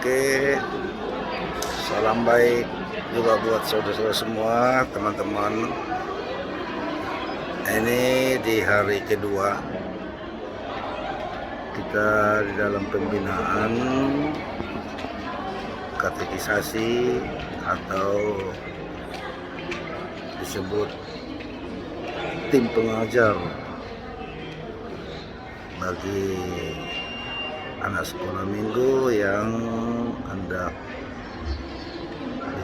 Oke, salam baik juga buat saudara-saudara semua, teman-teman. Ini di hari kedua kita di dalam pembinaan katekisasi atau disebut tim pengajar bagi anak sekolah minggu yang hendak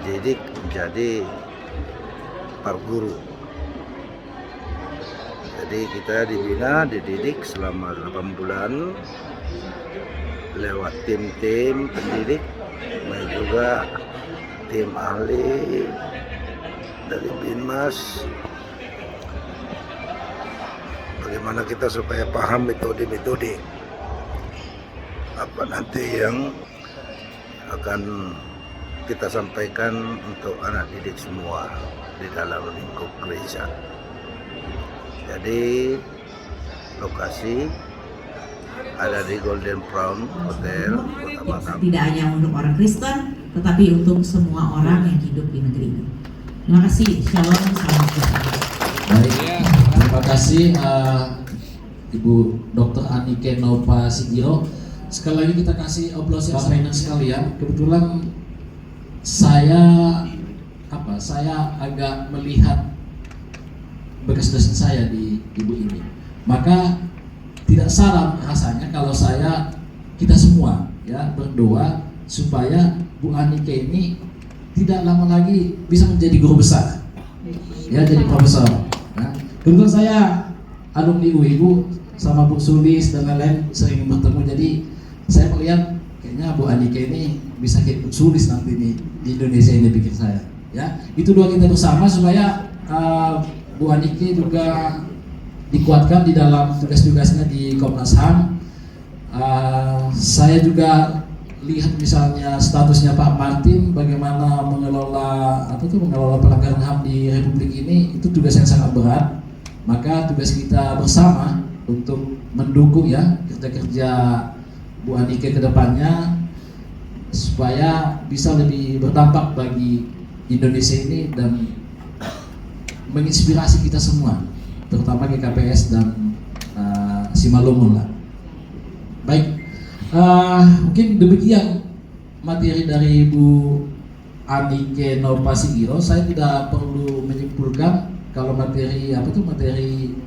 dididik menjadi para guru. Jadi kita dibina, dididik selama 8 bulan lewat tim-tim pendidik dan juga tim ahli dari Binmas. Bagaimana kita supaya paham metode-metode apa nanti yang akan kita sampaikan untuk anak didik semua di dalam lingkup gereja. Jadi lokasi ada di Golden Crown Hotel Kota Batam. Tidak hanya untuk orang Kristen, tetapi untuk semua orang yang hidup di negeri ini. Terima kasih. Shalom, salam sejahtera. Baik, terima kasih Ibu Dr. Anike Nova Sigiro. Sekali lagi kita kasih aplaus Bapak Ibu sekalian. Kebetulan saya agak melihat bekas dosen saya di ibu ini. Maka tidak salah rasanya kalau kita semua ya berdoa supaya Bu Anike ini tidak lama lagi bisa menjadi guru besar. Ya, jadi profesor. Ya. Kebetulan saya alumni UIU sama Bu Sulis dan lain-lain sering bertemu, jadi saya melihat kayaknya Bu Anike ini bisa kayak Bu Sulis nanti nih di Indonesia ini, pikir saya. Ya, itu doa kita bersama supaya Bu Anike juga dikuatkan di dalam tugas-tugasnya di Komnas HAM. Saya juga lihat misalnya statusnya Pak Martin, bagaimana mengelola pelanggaran HAM di Republik ini, itu tugas yang sangat berat. Maka tugas kita bersama untuk mendukung ya kerja-kerja Bu Anike ke depannya supaya bisa lebih berdampak bagi Indonesia ini dan menginspirasi kita semua, terutama GKPS dan Simalungun lah. Baik, mungkin demikian materi dari Bu Anike Nova Sigiro. Saya tidak perlu menyimpulkan kalau materi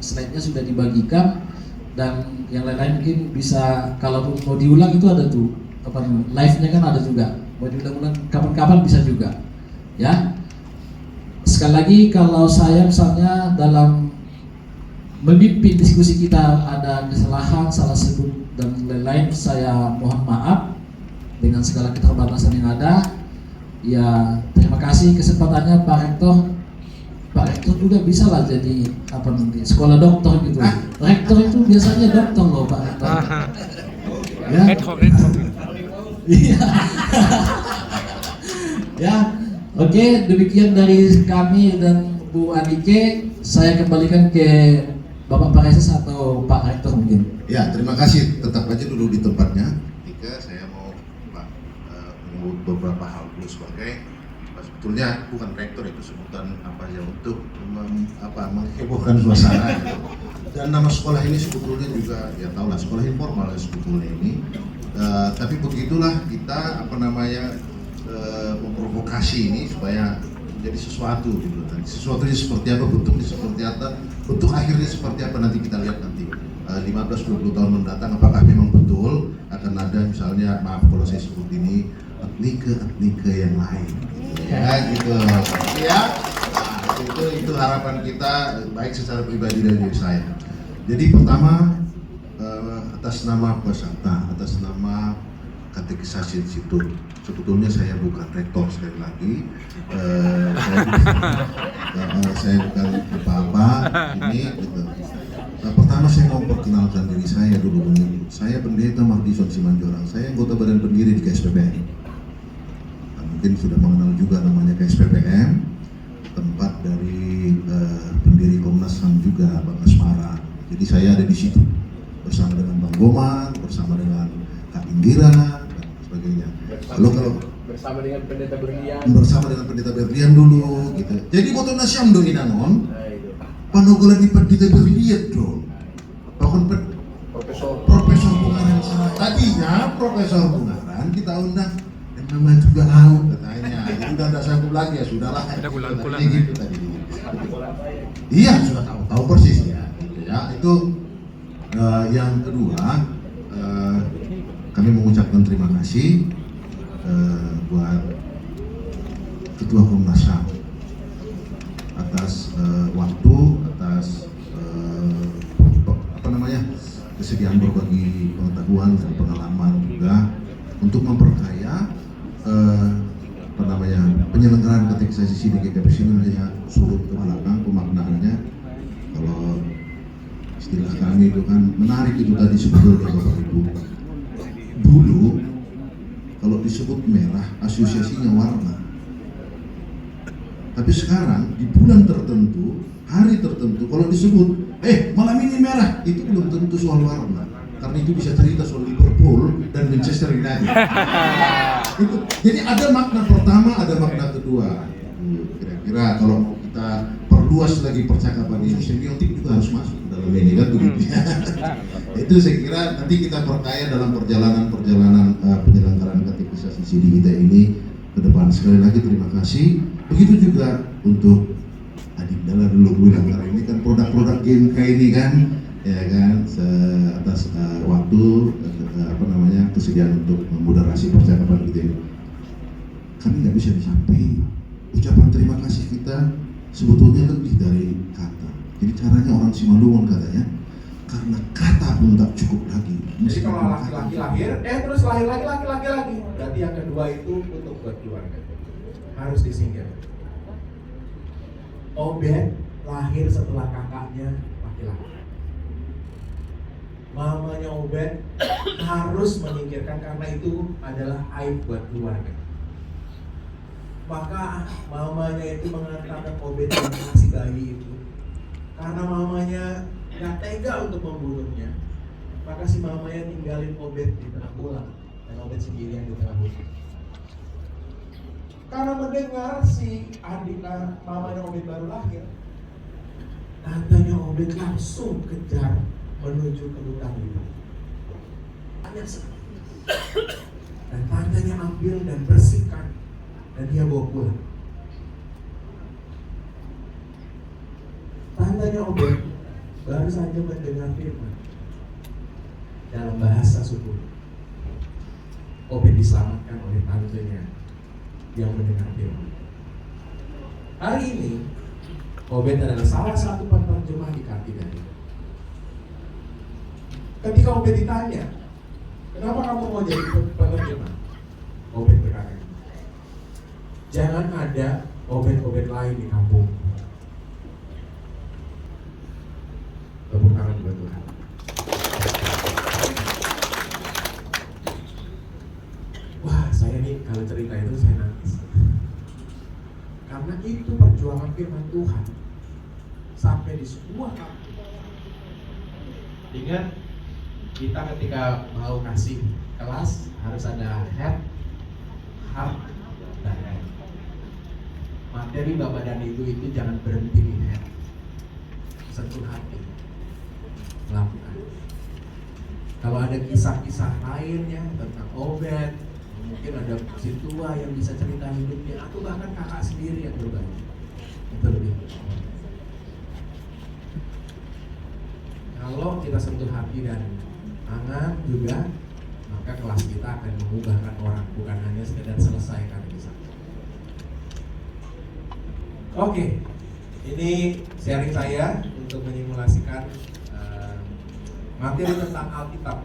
slide-nya sudah dibagikan, dan yang lain-lain mungkin bisa, kalau mau diulang itu ada tuh live-nya kan ada juga, mau diulang-ulang kapan-kapan bisa juga ya. Sekali lagi, kalau saya misalnya dalam memimpin diskusi kita ada kesalahan, salah sebut dan lain-lain, saya mohon maaf dengan segala keterbatasan yang ada. Ya, terima kasih kesempatannya Pak Rektor. Pak Rektor juga bisa lah jadi nanti sekolah dokter gitu. Rektor itu biasanya dokter loh Pak Rektor. Ya. Iya. Ya, oke, demikian dari kami dan Bu Anike. Saya kembalikan ke Bapak Pareses atau Pak Rektor mungkin. Ya, terima kasih. Tetap aja dulu di tempatnya. Saya mau menyebut beberapa hal dulu sebagai sebetulnya bukan rektor, itu sebutan untuk menghebohkan suasana gitu. Dan nama sekolah ini sebetulnya juga ya tahulah, sekolah informal sebetulnya ini. Tapi begitulah kita memprovokasi ini supaya menjadi sesuatu gitu. Dan sesuatunya seperti apa, bentuknya seperti apa, bentuk akhirnya seperti apa, nanti kita lihat nanti 15-20 tahun mendatang apakah memang betul akan ada misalnya, maaf kalau saya sebut ini, etnike yang lain gitu, ya gitu ya. Itu harapan kita, baik secara pribadi dan diri saya. Jadi pertama, atas nama peserta, atas nama katekisasi institut, sebetulnya saya bukan rektor, sekali lagi saya bukan apa-apa ini gitu. Pertama saya mau perkenalkan diri saya dulu. Saya Pendeta Mardison Simanjorang, saya anggota badan pendiri di KSPPM. Mungkin sudah mengenal juga namanya KSPPM, tempat dari pendiri Komnas HAM juga, Bang Asmara. Jadi saya ada di situ bersama dengan Bang Goman, bersama dengan Kak Indira dan sebagainya. Lalu kalau bersama dengan pendeta Berlian dulu gitu. Jadi moto nasyam do inanon. Nah, itu. Panogolan di pendeta Berlian dong. Bahkan Profesor Bungaran tadinya Profesor Bungaran kita undang yang namanya juga laut katanya. Jadi udah ada sanggup lagi ya sudahlah. Gitu tadi. Iya sudah tahu persis ya. Gitu ya. Itu yang kedua kami mengucapkan terima kasih buat Ketua Komnas HAM atas waktu, atas kesediaan berbagi pengetahuan dan pengalaman juga untuk memperkaya penyelenggaraan katekisasi di GKPS ini hanya surut ke belakang pemaknaannya. Kalau istilah kami itu kan menarik itu tadi sebetulnya Bapak Ibu. Dulu kalau disebut merah asosiasinya warna. Tapi sekarang di bulan tertentu, hari tertentu kalau disebut malam ini merah, itu belum tentu soal warna. Karena itu bisa cerita soal Liverpool dan Manchester United. Itu. Jadi ada makna pertama, ada makna kedua. Kira-kira kalau mau kita perluas lagi percakapan ini, semiotik juga harus masuk dalam ini kan begitu. Itu saya kira nanti kita perkaya dalam perjalanan penyelenggaraan katekisasi CD kita ini ke depan. Sekali lagi terima kasih. Begitu juga untuk Adinda dulu bilang karena ini kan produk-produk GMK ini kan, ya kan, atas waktu kesediaan untuk memoderasi percakapan kita ini. Kami nggak bisa disampaikan. Ucapan terima kasih kita sebetulnya lebih dari kata. Jadi caranya orang Simalungun katanya, karena kata pun tak cukup lagi. Jadi kalau laki-laki lahir, terus lahir laki-laki, berarti yang kedua itu untuk buat keluarga harus disingkir. Obed lahir setelah kakaknya laki-laki. Mamanya Obed harus menyingkirkan karena itu adalah aib buat keluarga. Maka mamanya itu mengantarkan Obed yang masih bayi itu. Karena mamanya gak tega untuk membunuhnya, maka si mamanya tinggalin Obed di tengah pulang dan Obed sendirian di tengah hutan. Karena mendengar si adik mamanya Obed baru lahir, tantenya Obed langsung kejar menuju ke hutan itu. Banyak sekali. Dan tantenya ambil dan bersihkan dan dia bawa pulang. Tantenya Obed baru saja mendengar firman dalam bahasa suku. Obed diselamatkan oleh tantenya yang mendengar firman. Hari ini Obed adalah salah satu penerjemah di Kartini. Ketika Obed ditanya, kenapa kamu mau jadi penerjemah? Obed berkata, jangan ada Obed-Obed lain di kampung. Tepuk tangan buat Tuhan. Wah, saya nih kalau cerita itu saya nangis. Karena itu perjuangan firman Tuhan sampai di sebuah kampung. Ingat, kita ketika mau kasih kelas harus ada head, heart, dan head. Materi Bapak dan Ibu itu jangan berhenti di head, sentuh hati, lakukan. Kalau ada kisah-kisah lainnya tentang Obed, mungkin ada si tua yang bisa cerita hidupnya, atau bahkan kakak sendiri yang berbagi, itu lebih. Kalau kita sentuh hati dan tangan juga, maka kelas kita akan mengubahkan orang, bukan hanya sekedar selesaikan kisah. Oke, ini sharing saya untuk menyimulasikan materi tentang Alkitab.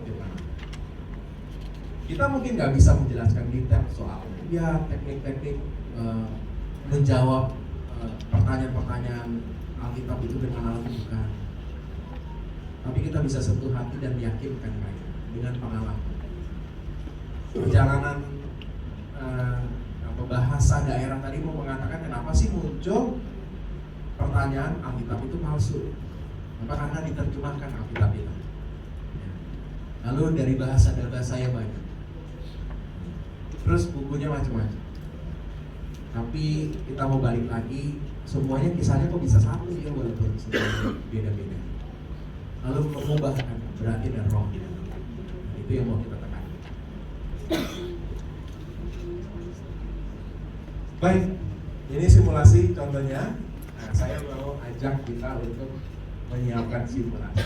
Kita mungkin nggak bisa menjelaskan detail soal teknik-teknik menjawab pertanyaan-pertanyaan Alkitab itu dengan alat bukan. Tapi kita bisa sentuh hati dan meyakinkan mereka dengan pengalaman. Perjalanan bahasa daerah tadi mau mengatakan kenapa sih muncul pertanyaan Alkitab itu palsu? Karena diterjemahkan Alkitab itu. Lalu dari bahasa yang banyak. Terus bukunya macam-macam. Tapi kita mau balik lagi, semuanya kisahnya kok bisa satu ya walaupun semuanya beda-beda. Lalu mengubahkan berarti ada roh di dalam. Itu yang mau kita tekan. Baik, ini simulasi contohnya. Nah, saya mau ajak kita untuk menyiapkan simulasi.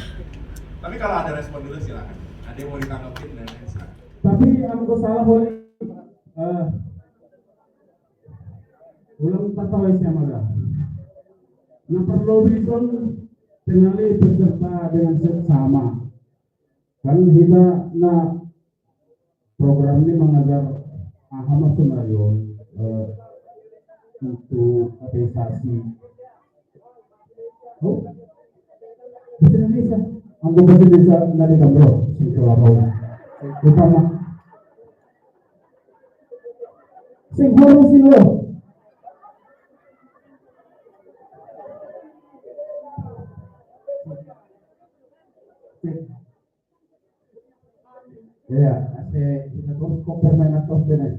Tapi kalau ada respon dulu silakan. Ada yang mau ditanggapin dan lain silakan. Tapi aku salah boleh ulang tertawa siapa dah? Nah perlu bison tenali peserta dengan seksama. Kan kita program ini mengajar Ahmad Sumario untuk apresiasi. Oh, bisa Indonesia. Aku bahasa Indonesia dari Gambro, sekolah bawah. Utama. Sing harus silo. Ya, kita terus permainan terus benar.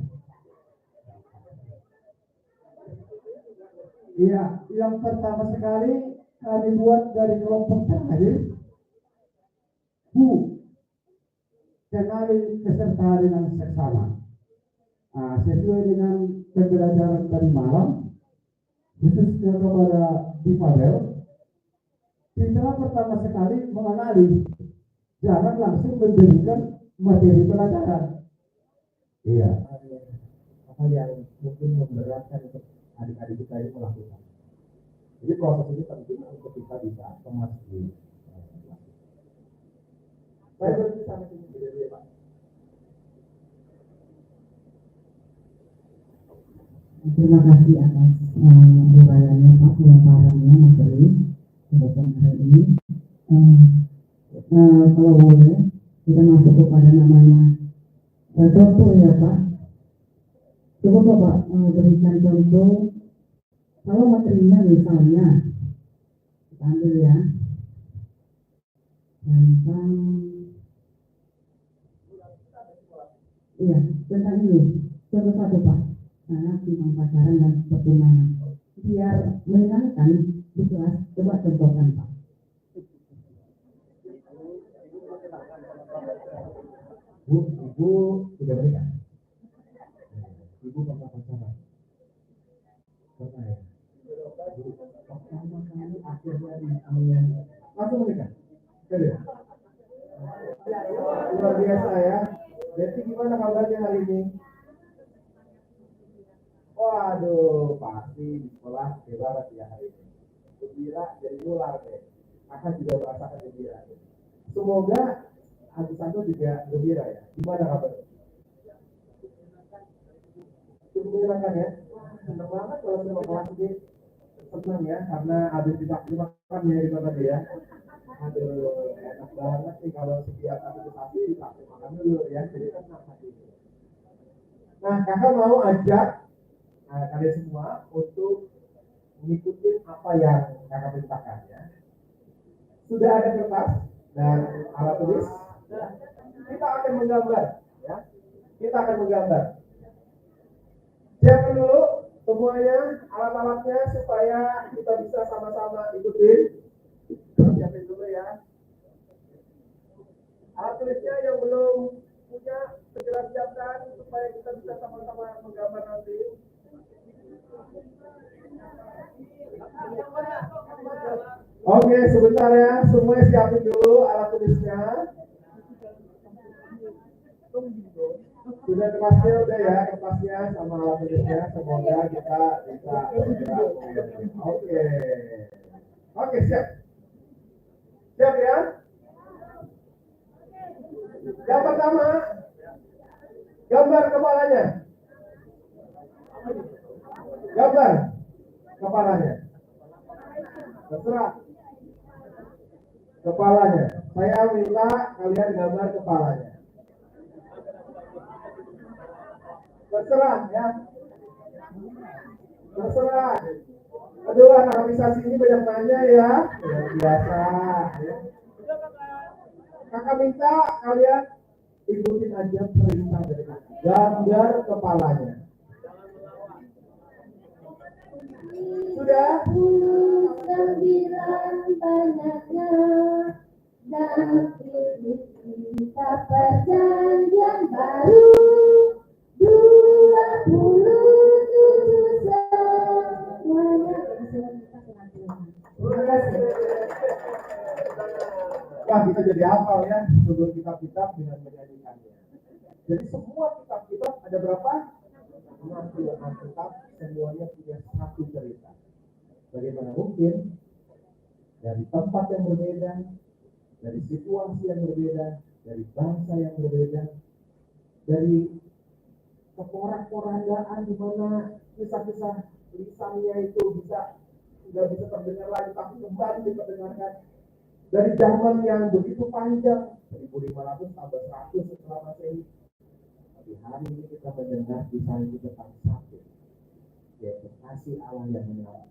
Iya, yang pertama sekali kami buat dari kelompok terakhir. Kenali peserta dengan seksama. Sesuai dengan pembelajaran tadi malam, khususnya kepada Difabel, kita pertama sekali mengenali, jangan langsung memberikan materi pelajaran. Iya. Apa yang mungkin memberatkan untuk adik-adik kita ini melakukan. Jadi proses ini penting untuk kita bisa memasuki. Saya berarti sampai sini dulu, Pak. Terima kasih atas uraiannya Pak, pemaparannya materi kegiatan hari ini. Kalau boleh kita masuk kepada namanya contoh ya Pak. Coba Bapak berikan contoh kalau materinya misalnya kita ambil ya tentang tentang ini contoh satu Pak. Saya tentang pacaran dan pertunangan. Biar meringankan di kelas, coba contohkan Pak. Ibu sudah berikan. Ibu pernah pacaran. Pernah ya. Pertama kali akhirnya langsung menikah. Sudah. Luar biasa ya. Jadi gimana kabarnya hari ini? Waduh, pasti di sekolah hebat ya hari ini. Gembira jadi nular deh. Akan juga merasakan gembira. Semoga Agus Santo juga gembira ya. Gimana kabarnya? Cukup menyenangkan ya. Senang banget kalau sama kelas ini. Senang ya, karena habis dimakan ya di tadi ya. Aduh, enak banget nih kalau setiap aktivitas dipakai makan dulu ya. Jadi enak hati. Nah, kakak mau ajak kalian semua untuk mengikuti apa yang kakak perintahkan ya. Sudah ada kertas dan alat tulis. Kita akan menggambar ya. Kita akan menggambar. Siapkan dulu semuanya alat-alatnya supaya kita bisa sama-sama ikutin. Siapin dulu ya. Alat tulisnya yang belum punya segera siapkan supaya kita bisa sama-sama menggambar nanti. Oke, sebentar ya, semuanya siapin dulu alat tulisnya. Sudah kertasnya udah ya, kertasnya sama alat tulisnya. Semoga kita bisa segera. Oke, siap. Siap ya. Yang pertama, gambar kepalanya. Gambar kepalanya. Terserah. Kepalanya. Saya minta kalian gambar kepalanya. Terserah ya. Terserah. Aduh, anak organisasi ini banyak nanya ya. Biasa. Ya. Kakak minta kalian ikutin aja perintah dari kakak. Gambar kepalanya. Sudah? 29 banyaknya tapi kita perjanjian baru 27 semuanya. Terima kasih. Wah, kita jadi hafal ya seluruh kitab-kitab dengan menyanyikannya. Jadi semua kitab-kitab ada berapa? 66 kitab, semuanya punya satu cerita. Bagaimana mungkin dari tempat yang berbeda, dari situasi yang berbeda, dari bangsa yang berbeda, dari keporak-porandakan di mana kisah-kisah lisannya itu tidak bisa terdengar lagi, tapi kembali diperdengarkan. Dari zaman yang begitu panjang, 1500 tambah 100 setelah Masehi. Tapi hari ini kita mendengar kisah ini tentang satu, yaitu kasih Allah yang menyelamatkan.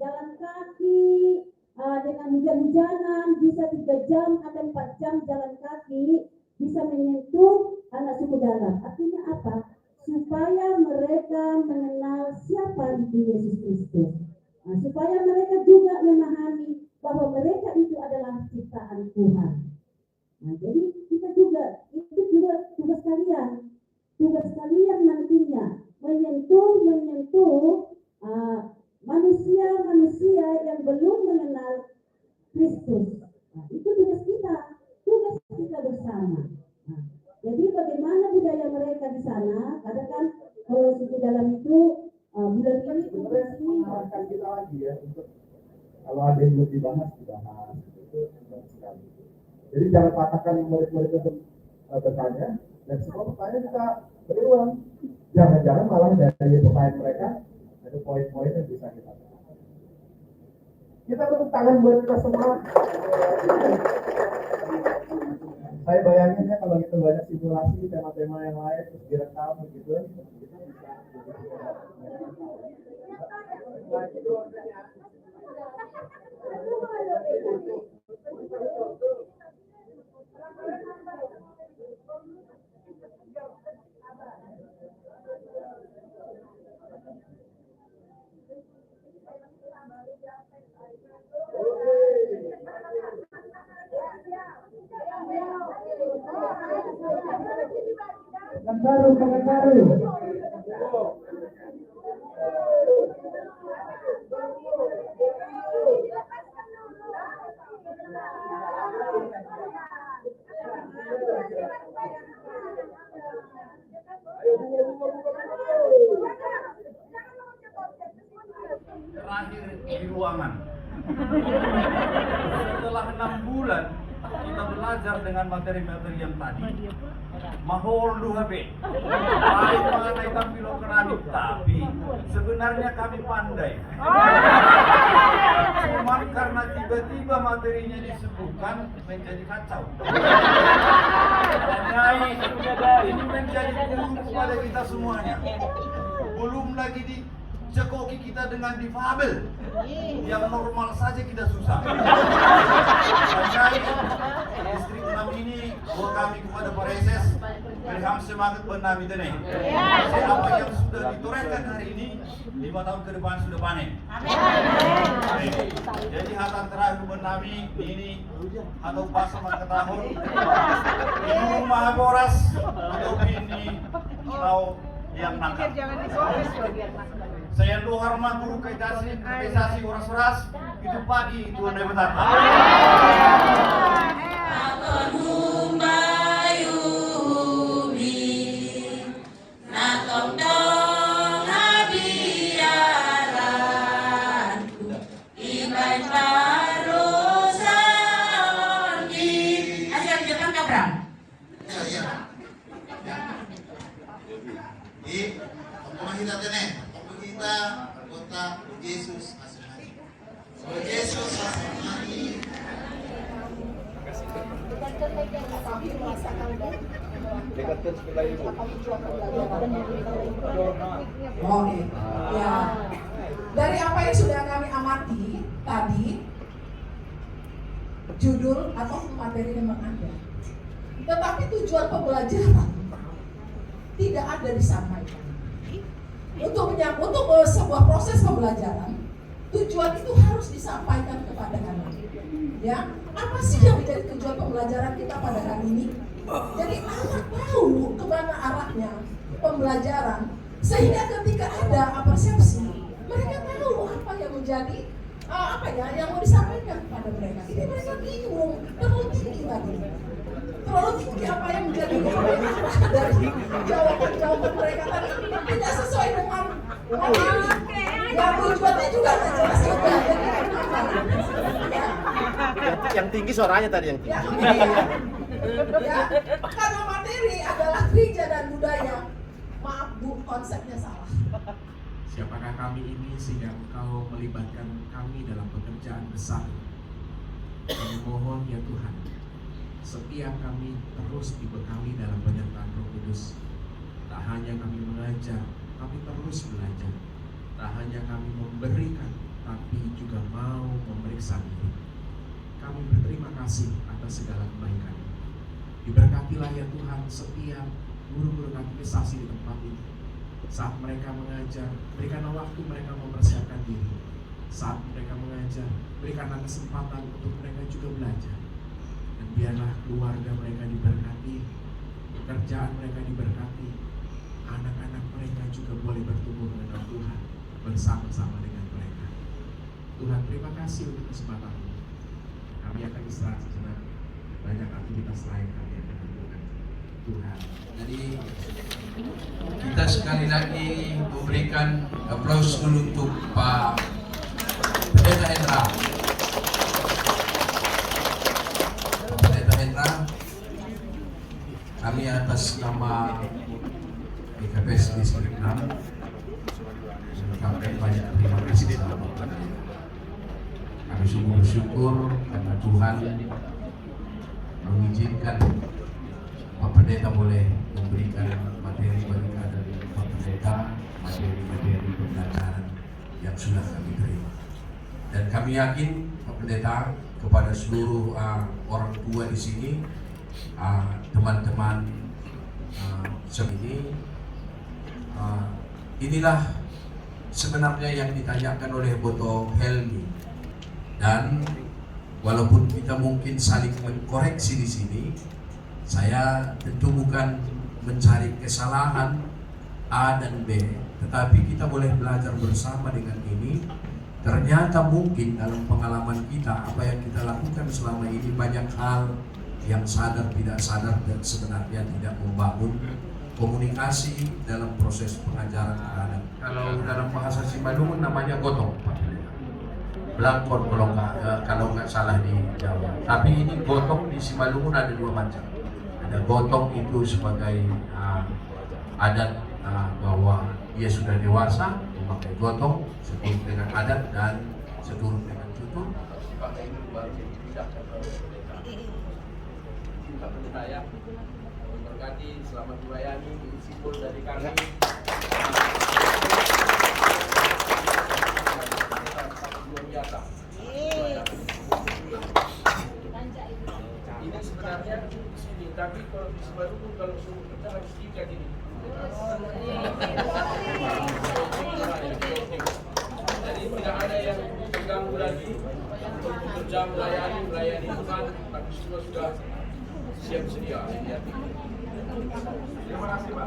Jalan kaki dengan hujan-hujanan bisa 3 jam atau 4 jam jalan kaki bisa menyentuh anak suku dalam. Artinya apa? Supaya mereka mengenal siapa itu Yesus Kristus. Supaya mereka juga memahami bahwa mereka itu adalah ciptaan Tuhan. Jadi kita juga, itu juga tugas kalian. Tugas kalian nantinya menyentuh manusia-manusia yang belum mengenal Kristus. Itu tugas kita bersama. Jadi bagaimana budaya mereka di sana? Karena kan kalau suku dalam itu bulan ini Sebenarnya mengarahkan kita lagi ya untuk kalau ada yang belum dibahas itu benar sekali. Jadi jangan patahkan murid-murid untuk bertanya dan semua pertanyaan kita berulang. Jangan-jangan malah dari pertanyaan mereka ada poin-poin yang bisa kita bahas. Kita tepuk tangan buat kita semua. Saya bayangin ya kalau kita banyak simulasi tema-tema yang lain terus direkam gitu, kita bisa Kangen baru. Terakhir di ruangan. Setelah 6 bulan kita belajar dengan materi-materi yang tadi. Mahol duhabe. Baik mengenai tampilo keramik, tapi sebenarnya kami pandai. Cuman karena tiba-tiba materinya disebutkan menjadi kacau. Nyai, ini menjadi guru kepada kita semuanya. Belum lagi dicekoki kita dengan difabel. Yang normal saja kita susah. Nyai, istri 6 ini bawa kami kepada Pareses. Berham semangat benami teneng. Apa yang sudah ditorehkan hari ini 5 tahun ke depan sudah panen. Amin. Jadi hatan terakhir benami ini atau pas ke tahun Ibu Mahaboras atau ini atau yang nangkap. Saya dohar guru kaisasi uras-uras itu pagi itu anda betapa. Oke, ya. Dari apa yang sudah kami amati tadi, judul atau materi memang ada, tetapi tujuan pembelajaran tidak ada disampaikan. Untuk sebuah proses pembelajaran, tujuan itu harus disampaikan kepada kami. Ya, apa sih yang menjadi tujuan pembelajaran kita pada hari ini? Jadi anak tahu kemana arahnya pembelajaran, sehingga ketika ada persepsi, mereka tahu apa yang menjadi yang mau disampaikan kepada mereka. Ini mereka bingung, terlalu tinggi lagi. Terlalu tinggi apa yang menjadi dari jawaban mereka tadi tidak sesuai dengan materi. Yang tujuannya juga nggak jelas juga. Yang tinggi suaranya tadi yang tinggi. Ya, karena materi adalah gereja dan budaya. Maaf Bu, konsepnya salah. Siapakah kami ini sehingga Engkau melibatkan kami dalam pekerjaan besar? Kami mohon ya Tuhan, setiap kami terus dibekali dalam penyertaan Roh Kudus. Tak hanya kami mengajar, kami terus belajar. Tak hanya kami memberikan, tapi juga mau memeriksa diri. Kami berterima kasih atas segala kebaikan. Diberkatilah ya Tuhan setiap guru-guru katekisasi di tempat ini. Saat mereka mengajar, berikanlah waktu mereka mempersiapkan diri. Saat mereka mengajar, berikanlah kesempatan untuk mereka juga belajar. Dan biarlah keluarga mereka diberkati, pekerjaan mereka diberkati, anak-anak mereka juga boleh bertumbuh mengenal Tuhan bersama-sama dengan mereka. Tuhan, terima kasih untuk kesempatan ini. Kami akan istirahat sejenak. Banyak aktivitas lain kami akan lakukan. Tuhan. Jadi kita sekali lagi memberikan aplaus dulu untuk Pak Pendeta Hendra. Pendeta Hendra, kami atas nama GKPS Distrik 6 mengucapkan banyak terima kasih kepada Bapak. Kami sungguh bersyukur karena Tuhan mengizinkan Pak Pendeta boleh memberikan materi bagi dari Pak Pendeta, materi-materi pembelajaran yang sudah kami terima. Dan kami yakin Pak Pendeta kepada seluruh orang tua di sini, teman-teman sini, inilah sebenarnya yang ditanyakan oleh Boto Helmi. Dan walaupun kita mungkin saling mengkoreksi di sini, saya tentu bukan mencari kesalahan A dan B, tetapi kita boleh belajar bersama dengan ini. Ternyata mungkin dalam pengalaman kita, apa yang kita lakukan selama ini banyak hal yang sadar tidak sadar dan sebenarnya tidak membangun komunikasi dalam proses pengajaran terhadap. Kalau dalam bahasa Simalungun namanya gotong, belangkon kalau nggak salah di Jawa. Tapi ini gotong di Simalungun ada dua macam. Ada gotong itu sebagai adat bahwa dia sudah dewasa, memakai gotong seturut dengan adat dan seturut dengan tutur. Pakai itu baru dipindahkan ke pendeta. Kita pendeta ya, berkati selamat melayani simbol dari kami. Luar biasa. Ini sebenarnya di sini, tapi kalau di Simalungun kalau suruh kita harus tiga gini. Jadi tidak ada yang terganggu lagi untuk bekerja melayani Tuhan, tapi semua sudah siap sedia. Terima kasih Pak.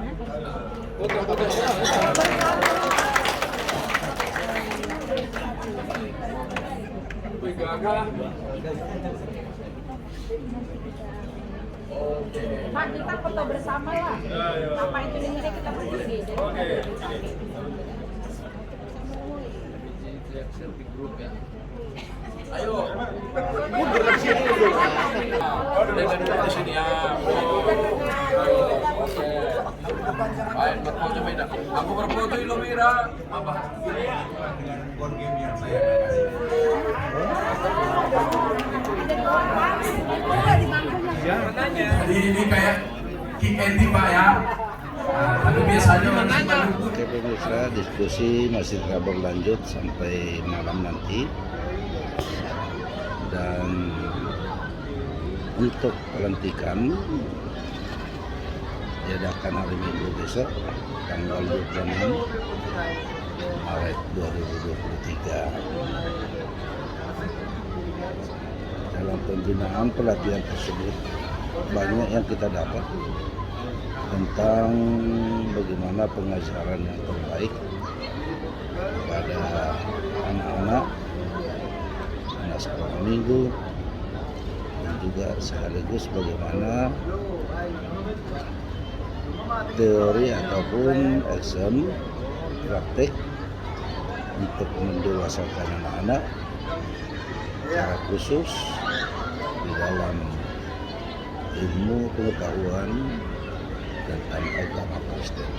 Pak, kita foto bersama lah. Apa itu linknya kita berdiri. Oke. Selfie grup ya. Ayo. Mundur dari sini dulu. Dari sini ya. Baik, berfoto beda. Aku berfoto di Lumira. Apa? Dengan board game yang saya kasih. Jadi ini kayak kick Andy Pak ya. Nah, tapi biasanya Oke pemirsa, diskusi masih akan berlanjut sampai malam nanti. Dan untuk pelantikan diadakan hari Minggu besok tanggal 26 Maret 2023. Dalam pembinaan pelatihan tersebut banyak yang kita dapat tentang bagaimana pengajaran yang terbaik kepada anak-anak sekolah minggu, dan juga sekaligus bagaimana teori ataupun action praktek untuk mendewasakan anak-anak secara khusus di dalam ilmu pengetahuan tentang agama Kristen.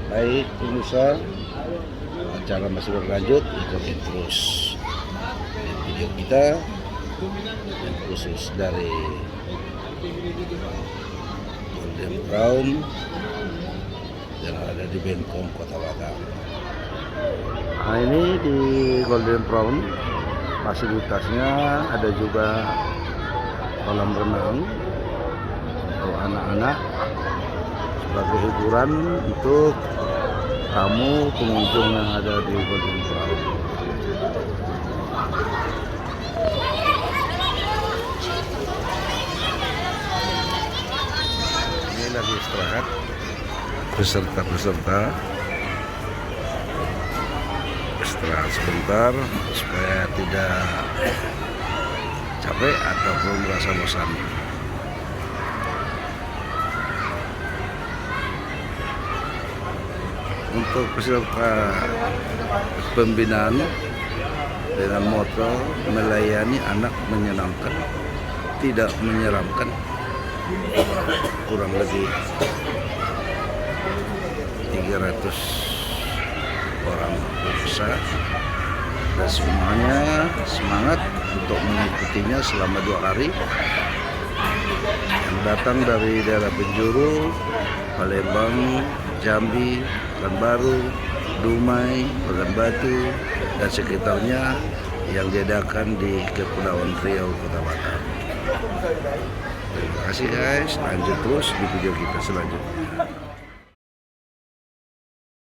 Baik pemirsa, acara masih berlanjut, ikuti terus video kita yang khusus dari Golden Crown yang ada di Bengkong, Kota Batam. Nah ini di Golden Crown fasilitasnya ada juga kolam renang untuk anak-anak sebagai hiburan untuk tamu pengunjung yang ada di Golden Crown. Ini lagi istirahat peserta-peserta, istirahat sebentar supaya tidak capek ataupun merasa bosan. Untuk peserta pembinaan dengan moto melayani anak menyenangkan, tidak menyeramkan, kurang lebih 300 orang peserta, dan semuanya semangat untuk mengikutinya selama 2 hari. Yang datang dari daerah penjuru, Palembang, Jambi, Pekanbaru, Dumai, Pekanbaru, dan sekitarnya yang diadakan di Kepulauan Riau, Kota Batam. Terima kasih guys, lanjut terus di video kita selanjutnya.